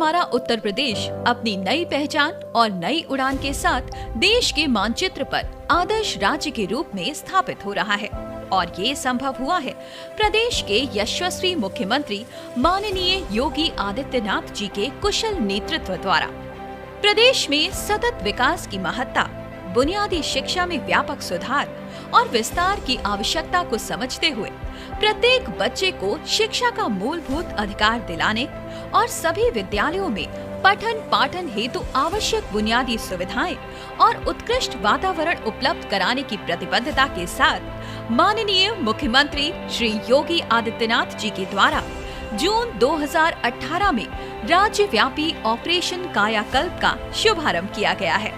हमारा उत्तर प्रदेश अपनी नई पहचान और नई उड़ान के साथ देश के मानचित्र पर आदर्श राज्य के रूप में स्थापित हो रहा है और ये संभव हुआ है प्रदेश के यशस्वी मुख्यमंत्री माननीय योगी आदित्यनाथ जी के कुशल नेतृत्व द्वारा। प्रदेश में सतत विकास की महत्ता, बुनियादी शिक्षा में व्यापक सुधार और विस्तार की आवश्यकता को समझते हुए प्रत्येक बच्चे को शिक्षा का मूलभूत अधिकार दिलाने और सभी विद्यालयों में पठन पाठन हेतु आवश्यक बुनियादी सुविधाएं और उत्कृष्ट वातावरण उपलब्ध कराने की प्रतिबद्धता के साथ माननीय मुख्यमंत्री श्री योगी आदित्यनाथ जी के द्वारा जून 2018 में राज्यव्यापी ऑपरेशन कायाकल्प का शुभारंभ किया गया है।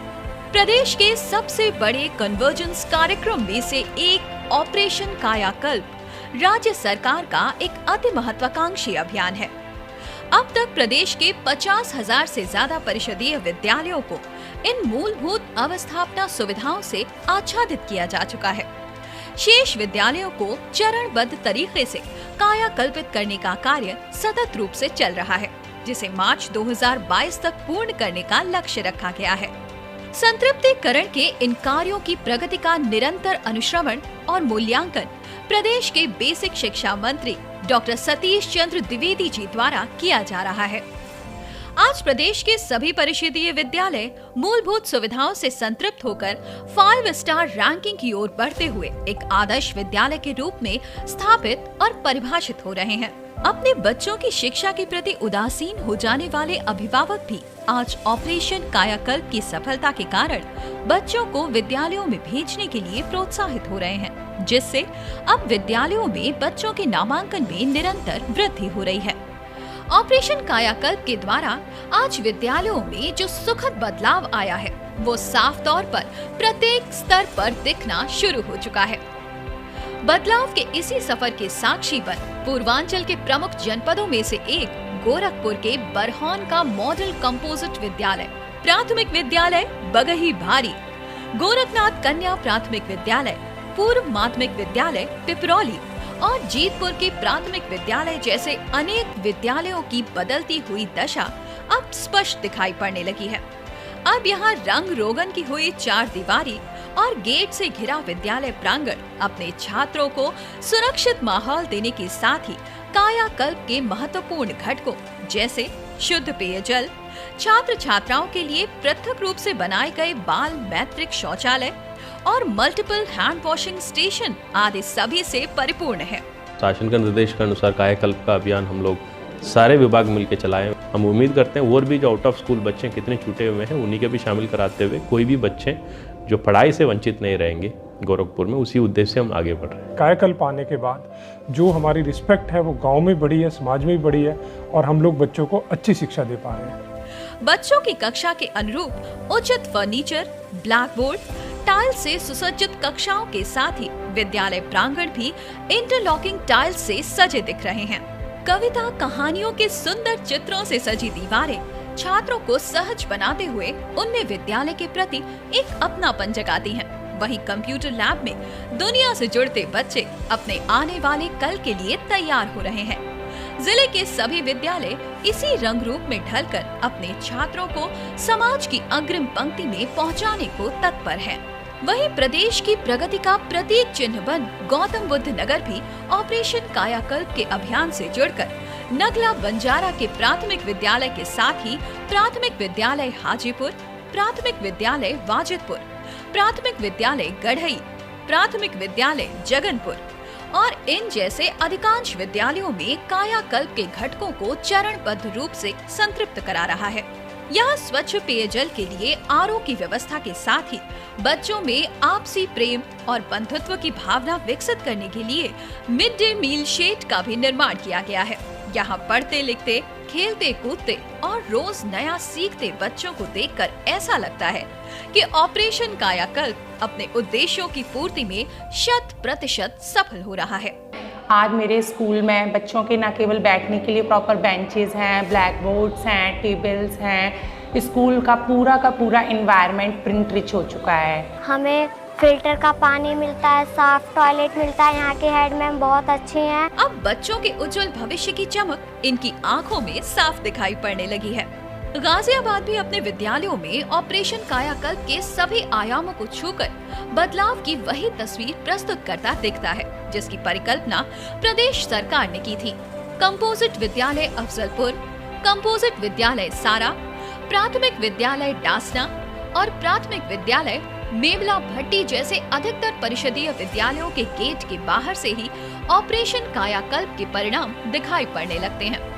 प्रदेश के सबसे बड़े कन्वर्जेंस कार्यक्रम में से एक ऑपरेशन कायाकल्प राज्य सरकार का एक अति महत्वाकांक्षी अभियान है। अब तक प्रदेश के 50,000 से ज्यादा परिषदीय विद्यालयों को इन मूलभूत अवस्थापना सुविधाओं से आच्छादित किया जा चुका है। शेष विद्यालयों को चरणबद्ध तरीके से कायाकल्पित करने का कार्य सतत रूप से चल रहा है, जिसे मार्च 2022 तक पूर्ण करने का लक्ष्य रखा गया है। संतृप्तिकरण के इन कार्यों की प्रगति का निरंतर अनुश्रवण और मूल्यांकन प्रदेश के बेसिक शिक्षा मंत्री डॉक्टर सतीश चंद्र द्विवेदी जी द्वारा किया जा रहा है। आज प्रदेश के सभी परिषदीय विद्यालय मूलभूत सुविधाओं से संतृप्त होकर 5 स्टार रैंकिंग की ओर बढ़ते हुए एक आदर्श विद्यालय के रूप में स्थापित और परिभाषित हो रहे हैं। अपने बच्चों की शिक्षा के प्रति उदासीन हो जाने वाले अभिभावक भी आज ऑपरेशन कायाकल्प की सफलता के कारण बच्चों को विद्यालयों में भेजने के लिए प्रोत्साहित हो रहे हैं, जिससे अब विद्यालयों में बच्चों के नामांकन में निरंतर वृद्धि हो रही है। ऑपरेशन कायाकल्प के द्वारा आज विद्यालयों में जो सुखद बदलाव आया है, वो साफ तौर पर प्रत्येक स्तर पर दिखना शुरू हो चुका है। बदलाव के इसी सफर के साक्षी बन पूर्वांचल के प्रमुख जनपदों में से एक गोरखपुर के बरहौन का मॉडल कंपोजिट विद्यालय, प्राथमिक विद्यालय बगही भारी, गोरखनाथ कन्या प्राथमिक विद्यालय, पूर्व माध्यमिक विद्यालय पिपरौली और जीतपुर के प्राथमिक विद्यालय जैसे अनेक विद्यालयों की बदलती हुई दशा अब स्पष्ट दिखाई पड़ने लगी है। अब यहाँ रंग रोगन की हुई 4 दीवारी और गेट से घिरा विद्यालय प्रांगण अपने छात्रों को सुरक्षित माहौल देने के साथ ही कायाकल्प के महत्वपूर्ण घटकों जैसे शुद्ध पेयजल, छात्र छात्राओं के लिए पृथक रूप से बनाए गए बाल मैत्रिक शौचालय और मल्टीपल हैंड वॉशिंग स्टेशन आदि सभी से परिपूर्ण है। शासन के निर्देश के अनुसार कायाकल्प का अभियान हम लोग सारे विभाग मिलकर चलाएं। हम उम्मीद करते हैं और भी जो आउट ऑफ स्कूल बच्चे कितने छूटे हुए हैं उन्हीं के भी शामिल कराते हुए कोई भी बच्चे जो पढ़ाई से वंचित नहीं रहेंगे गोरखपुर में, उसी उद्देश्य से हम आगे बढ़ रहे हैं। कायाकल्प आने के बाद जो हमारी रिस्पेक्ट है वो गांव में बढ़ी है, समाज में भी बढ़ी है और हम लोग बच्चों को अच्छी शिक्षा दे पा रहे हैं। बच्चों की कक्षा के अनुरूप उचित फर्नीचर, ब्लैक बोर्ड, टाइल से सुसज्जित कक्षाओं के साथ ही विद्यालय प्रांगण भी इंटरलॉकिंग टाइल से सजे दिख रहे हैं। कविता कहानियों के सुंदर चित्रों से सजी दीवारें छात्रों को सहज बनाते हुए उनमें विद्यालय के प्रति एक अपनापन जगाती हैं। वहीं कंप्यूटर लैब में दुनिया से जुड़ते बच्चे अपने आने वाले कल के लिए तैयार हो रहे हैं। जिले के सभी विद्यालय इसी रंग रूप में ढलकर अपने छात्रों को समाज की अग्रिम पंक्ति में पहुंचाने को तत्पर हैं। वहीं प्रदेश की प्रगति का प्रतीक चिन्ह बन गौतम बुद्ध नगर भी ऑपरेशन कायाकल्प के अभियान से जुड़कर नगला बंजारा के प्राथमिक विद्यालय के साथ ही प्राथमिक विद्यालय हाजीपुर, प्राथमिक विद्यालय वाजिदपुर, प्राथमिक विद्यालय गढ़ई, प्राथमिक विद्यालय जगनपुर और इन जैसे अधिकांश विद्यालयों में कायाकल्प के घटकों को चरणबद्ध रूप से संतृप्त करा रहा है। यहाँ स्वच्छ पेयजल के लिए आरओ की व्यवस्था के साथ ही बच्चों में आपसी प्रेम और बंधुत्व की भावना विकसित करने के लिए मिड डे मील शेड का भी निर्माण किया गया है। यहाँ पढ़ते लिखते, खेलते कूदते और रोज नया सीखते बच्चों को देखकर ऐसा लगता है कि ऑपरेशन कायाकल्प अपने उद्देश्यों की पूर्ति में 100% सफल हो रहा है। आज मेरे स्कूल में बच्चों के न केवल बैठने के लिए प्रॉपर बेंचेस हैं, ब्लैक बोर्ड्स हैं, टेबल्स हैं, स्कूल का पूरा एनवायरनमेंट प्रिंट रिच हो चुका है। हमें फिल्टर का पानी मिलता है, साफ टॉयलेट मिलता है, यहाँ के हेड मैम बहुत अच्छे हैं। अब बच्चों के उज्जवल भविष्य की चमक इनकी आंखों में साफ दिखाई पड़ने लगी है। गाजियाबाद भी अपने विद्यालयों में ऑपरेशन कायाकल्प के सभी आयामों को छूकर बदलाव की वही तस्वीर प्रस्तुत करता दिखता है, जिसकी परिकल्पना प्रदेश सरकार ने की थी। कंपोजिट विद्यालय अफजलपुर, कंपोजिट विद्यालय सारा, प्राथमिक विद्यालय डासना और प्राथमिक विद्यालय मेमला भट्टी जैसे अधिकतर परिषदीय विद्यालयों के गेट के बाहर से ही ऑपरेशन कायाकल्प के परिणाम दिखाई पड़ने लगते हैं।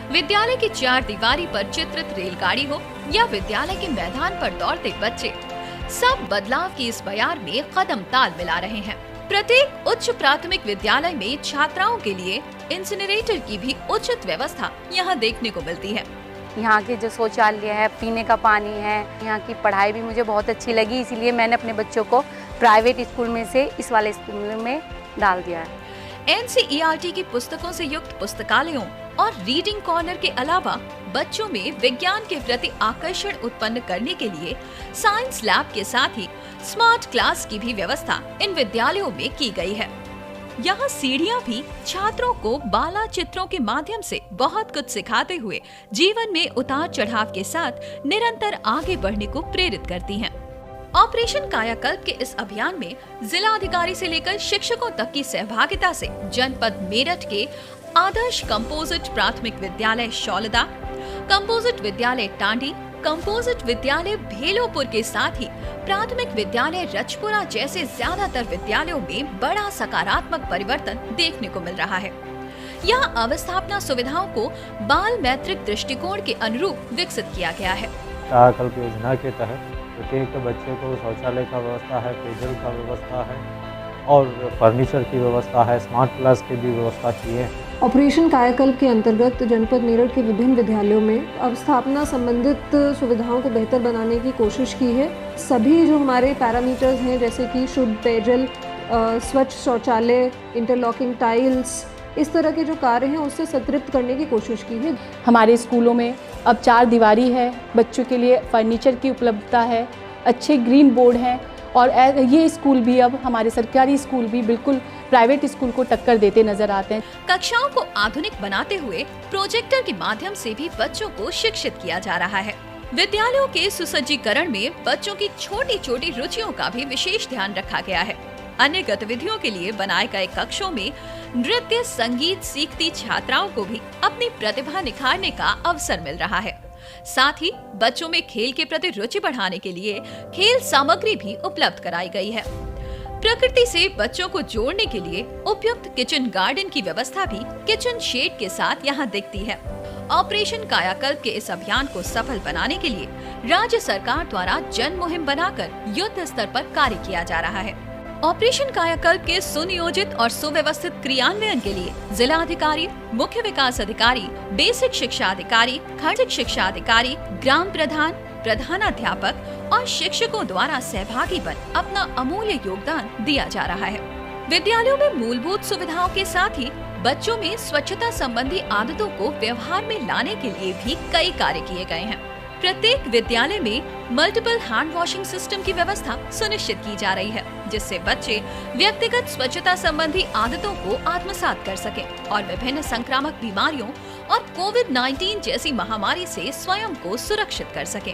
विद्यालय की चार दीवारी पर चित्रित रेलगाड़ी हो या विद्यालय के मैदान पर दौड़ते बच्चे, सब बदलाव की इस बयार में कदम ताल मिला रहे हैं। प्रत्येक उच्च प्राथमिक विद्यालय में छात्राओं के लिए इंसिनरेटर की भी उचित व्यवस्था यहाँ देखने को मिलती है। यहाँ के जो शौचालय है, पीने का पानी है, यहाँ की पढ़ाई भी मुझे बहुत अच्छी लगी, इसीलिए मैंने अपने बच्चों को प्राइवेट स्कूल में से इस वाले स्कूल में डाल दिया है। NCERT की पुस्तकों से युक्त पुस्तकालयों और रीडिंग कॉर्नर के अलावा बच्चों में विज्ञान के प्रति आकर्षण उत्पन्न करने के लिए साइंस लैब के साथ ही स्मार्ट क्लास की भी व्यवस्था इन विद्यालयों में की गई है। यहाँ सीढ़ियाँ भी छात्रों को बाला चित्रों के माध्यम से बहुत कुछ सिखाते हुए जीवन में उतार चढ़ाव के साथ निरंतर आगे बढ़ने को प्रेरित करती हैं। ऑपरेशन कायाकल्प के इस अभियान में जिला अधिकारी से लेकर शिक्षकों तक की सहभागिता से जनपद मेरठ के आदर्श कंपोजिट प्राथमिक विद्यालय शौलदा, कंपोजिट विद्यालय टांडी, कंपोजिट विद्यालय भेलोपुर के साथ ही प्राथमिक विद्यालय रजपुरा जैसे ज्यादातर विद्यालयों में बड़ा सकारात्मक परिवर्तन देखने को मिल रहा है। यहाँ अवस्थापना सुविधाओं को बाल मैत्रिक दृष्टिकोण के अनुरूप विकसित किया गया है। कायाकल्प योजना के तहत प्रत्येक बच्चे को शौचालय का व्यवस्था है, पेयजल का व्यवस्था है और फर्नीचर की व्यवस्था है, स्मार्ट क्लास की भी व्यवस्था की है। ऑपरेशन कायाकल्प के अंतर्गत जनपद मेरठ के विभिन्न विद्यालयों में अवस्थापना संबंधित सुविधाओं को बेहतर बनाने की कोशिश की है। सभी जो हमारे पैरामीटर्स हैं जैसे कि शुद्ध पेयजल, स्वच्छ शौचालय, इंटरलॉकिंग टाइल्स, इस तरह के जो कार्य हैं उससे संतृप्त करने की कोशिश की है। हमारे स्कूलों में अब चार दीवारी है, बच्चों के लिए फर्नीचर की उपलब्धता है, अच्छे ग्रीन बोर्ड हैं और ये स्कूल भी अब हमारे सरकारी स्कूल भी बिल्कुल प्राइवेट स्कूल को टक्कर देते नजर आते हैं। कक्षाओं को आधुनिक बनाते हुए प्रोजेक्टर के माध्यम से भी बच्चों को शिक्षित किया जा रहा है। विद्यालयों के सुसज्जीकरण में बच्चों की छोटी छोटी रुचियों का भी विशेष ध्यान रखा गया है। अन्य गतिविधियों के लिए बनाए गए कक्षों में नृत्य संगीत सीखती छात्राओं को भी अपनी प्रतिभा निखारने का अवसर मिल रहा है। साथ ही बच्चों में खेल के प्रति रुचि बढ़ाने के लिए खेल सामग्री भी उपलब्ध कराई गई है। प्रकृति से बच्चों को जोड़ने के लिए उपयुक्त किचन गार्डन की व्यवस्था भी किचन शेड के साथ यहाँ दिखती है। ऑपरेशन कायाकल्प के इस अभियान को सफल बनाने के लिए राज्य सरकार द्वारा जन मुहिम बनाकर युद्ध स्तर पर कार्य किया जा रहा है। ऑपरेशन कायाकल्प के सुनियोजित और सुव्यवस्थित क्रियान्वयन के लिए जिला अधिकारी, मुख्य विकास अधिकारी, बेसिक शिक्षा अधिकारी, खंड शिक्षा अधिकारी, ग्राम प्रधान, प्रधानाध्यापक और शिक्षकों द्वारा सहभागी बन अपना अमूल्य योगदान दिया जा रहा है। विद्यालयों में मूलभूत सुविधाओं के साथ ही बच्चों में स्वच्छता संबंधी आदतों को व्यवहार में लाने के लिए भी कई कार्य किए गए हैं। प्रत्येक विद्यालय में मल्टीपल हैंड वॉशिंग सिस्टम की व्यवस्था सुनिश्चित की जा रही है, जिससे बच्चे व्यक्तिगत स्वच्छता संबंधी आदतों को आत्मसात कर सकें और विभिन्न संक्रामक बीमारियों और कोविड-19 जैसी महामारी से स्वयं को सुरक्षित कर सकें।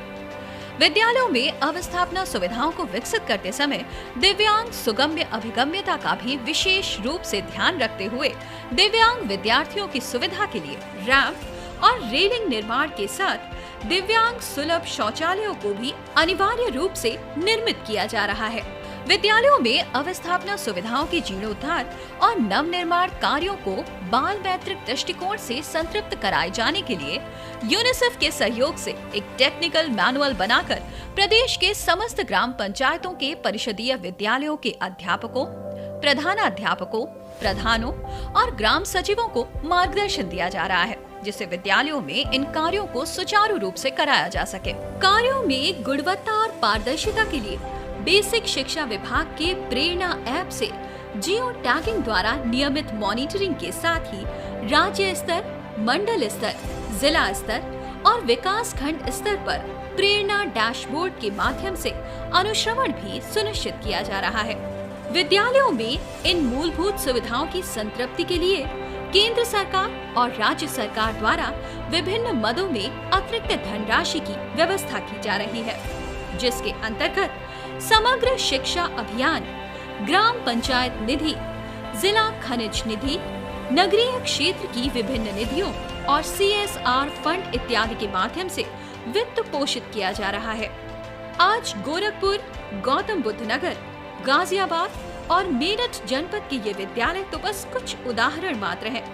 विद्यालयों में अवस्थापना सुविधाओं को विकसित करते समय दिव्यांग सुगम्य अभिगम्यता का भी विशेष रूप से ध्यान रखते हुए दिव्यांग विद्यार्थियों की सुविधा के लिए रैंप और रेलिंग निर्माण के साथ दिव्यांग सुलभ शौचालयों को भी अनिवार्य रूप से निर्मित किया जा रहा है। विद्यालयों में अवस्थापना सुविधाओं के जीर्णोद्धार और नवनिर्माण कार्यों को बाल मैत्रिक दृष्टिकोण से संतृप्त कराए जाने के लिए यूनिसेफ के सहयोग से एक टेक्निकल मैनुअल बनाकर प्रदेश के समस्त ग्राम पंचायतों के परिषदीय विद्यालयों के अध्यापकों, प्रधानाध्यापकों, प्रधानों और ग्राम सचिवों को मार्गदर्शन दिया जा रहा है, जिससे विद्यालयों में इन कार्यों को सुचारू रूप से कराया जा सके। कार्यों में गुणवत्ता और पारदर्शिता के लिए बेसिक शिक्षा विभाग के प्रेरणा ऐप से जियो टैगिंग द्वारा नियमित मॉनिटरिंग के साथ ही राज्य स्तर, मंडल स्तर, जिला स्तर और विकास खंड स्तर पर प्रेरणा डैशबोर्ड के माध्यम से अनुश्रवण भी सुनिश्चित किया जा रहा है। विद्यालयों में इन मूलभूत सुविधाओं की संतृप्ति के लिए केंद्र सरकार और राज्य सरकार द्वारा विभिन्न मदों में अतिरिक्त धनराशि की व्यवस्था की जा रही है, जिसके अंतर्गत समग्र शिक्षा अभियान, ग्राम पंचायत निधि, जिला खनिज निधि, नगरीय क्षेत्र की विभिन्न निधियों और CSR फंड इत्यादि के माध्यम से वित्त पोषित किया जा रहा है। आज गोरखपुर, गौतम बुद्ध नगर, गाजियाबाद और मेरठ जनपद के ये विद्यालय तो बस कुछ उदाहरण मात्र हैं।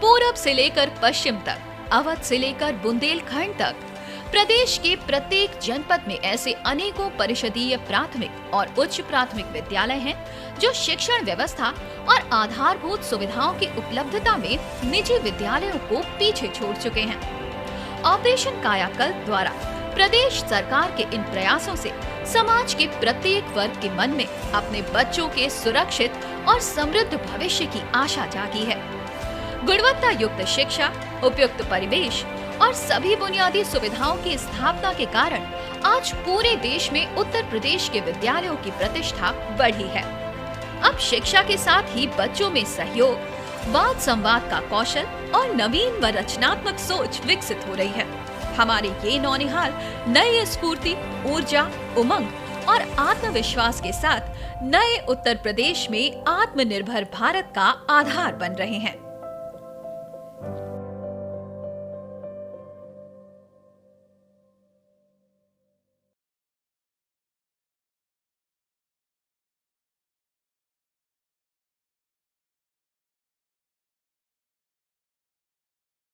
पूरब से लेकर पश्चिम तक, अवध से लेकर बुंदेलखंड तक प्रदेश के प्रत्येक जनपद में ऐसे अनेकों परिषदीय प्राथमिक और उच्च प्राथमिक विद्यालय हैं जो शिक्षण व्यवस्था और आधारभूत सुविधाओं की उपलब्धता में निजी विद्यालयों को पीछे छोड़ चुके हैं। ऑपरेशन कायाकल्प द्वारा प्रदेश सरकार के इन प्रयासों से समाज के प्रत्येक वर्ग के मन में अपने बच्चों के सुरक्षित और समृद्ध भविष्य की आशा जागी है। गुणवत्ता युक्त शिक्षा, उपयुक्त परिवेश और सभी बुनियादी सुविधाओं की स्थापना के कारण आज पूरे देश में उत्तर प्रदेश के विद्यालयों की प्रतिष्ठा बढ़ी है। अब शिक्षा के साथ ही बच्चों में सहयोग, वाद संवाद का कौशल और नवीन व रचनात्मक सोच विकसित हो रही है। हमारे ये नौनिहाल नई स्फूर्ति, ऊर्जा, उमंग और आत्मविश्वास के साथ नए उत्तर प्रदेश में आत्मनिर्भर भारत का आधार बन रहे हैं।